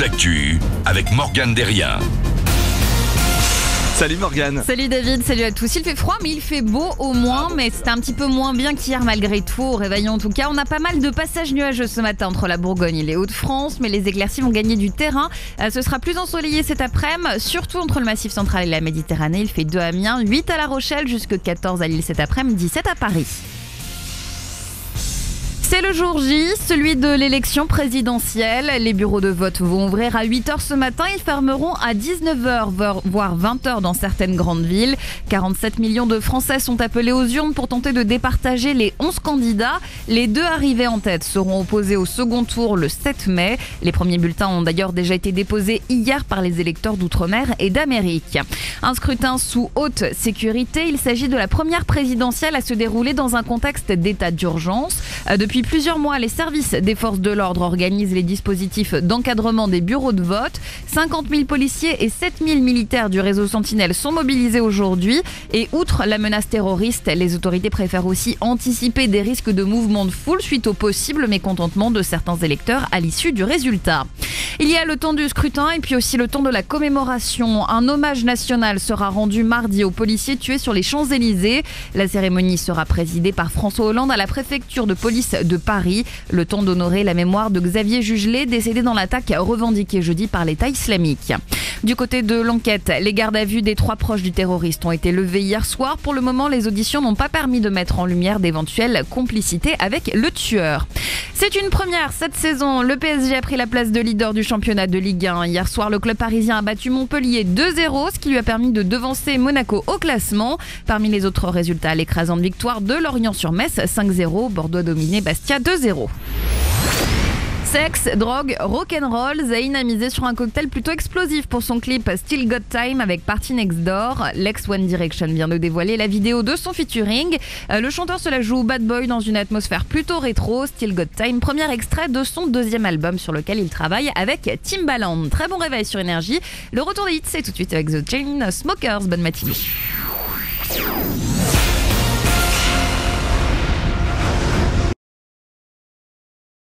toute l'actu avec Morgane Derrien. Salut Morgane. Salut David, salut à tous. Il fait froid mais il fait beau au moins, mais c'était un petit peu moins bien qu'hier malgré tout, au réveil en tout cas. On a pas mal de passages nuageux ce matin entre la Bourgogne et les Hauts-de-France, mais les éclaircies vont gagner du terrain. Ce sera plus ensoleillé cet après-midi, surtout entre le Massif central et la Méditerranée. Il fait 2 à Amiens, 8 à La Rochelle, jusque 14 à Lille cet après-midi, 17 à Paris. C'est le jour J, celui de l'élection présidentielle. Les bureaux de vote vont ouvrir à 8h ce matin. Ils fermeront à 19h, voire 20h dans certaines grandes villes. 47 millions de Français sont appelés aux urnes pour tenter de départager les 11 candidats. Les 2 arrivés en tête seront opposés au second tour le 7 mai. Les premiers bulletins ont d'ailleurs déjà été déposés hier par les électeurs d'Outre-mer et d'Amérique. Un scrutin sous haute sécurité. Il s'agit de la première présidentielle à se dérouler dans un contexte d'état d'urgence. Depuis plusieurs mois, les services des forces de l'ordre organisent les dispositifs d'encadrement des bureaux de vote. 50 000 policiers et 7 000 militaires du réseau Sentinelle sont mobilisés aujourd'hui. Et outre la menace terroriste, les autorités préfèrent aussi anticiper des risques de mouvements de foule suite au possible mécontentement de certains électeurs à l'issue du résultat. Il y a le temps du scrutin et puis aussi le temps de la commémoration. Un hommage national sera rendu mardi aux policiers tués sur les Champs-Élysées. La cérémonie sera présidée par François Hollande à la préfecture de police de Paris. Le temps d'honorer la mémoire de Xavier Jugelé, décédé dans l'attaque revendiquée jeudi par l'État islamique. Du côté de l'enquête, les gardes à vue des 3 proches du terroriste ont été levés hier soir. Pour le moment, les auditions n'ont pas permis de mettre en lumière d'éventuelles complicités avec le tueur. C'est une première cette saison. Le PSG a pris la place de leader du championnat de Ligue 1. Hier soir, le club parisien a battu Montpellier 2-0, ce qui lui a permis de devancer Monaco au classement. Parmi les autres résultats, l'écrasante victoire de Lorient sur Metz 5-0. Bordeaux a dominé Bastia 2-0. Sexe, drogue, rock'n'roll, Zayn a misé sur un cocktail plutôt explosif pour son clip Still Got Time avec Party Next Door. L'ex One Direction vient de dévoiler la vidéo de son featuring. Le chanteur se la joue bad boy dans une atmosphère plutôt rétro. Still Got Time, premier extrait de son 2e album sur lequel il travaille avec Timbaland. Très bon réveil sur Énergie. Le retour des hits, c'est tout de suite avec The Chainsmokers. Bonne matinée.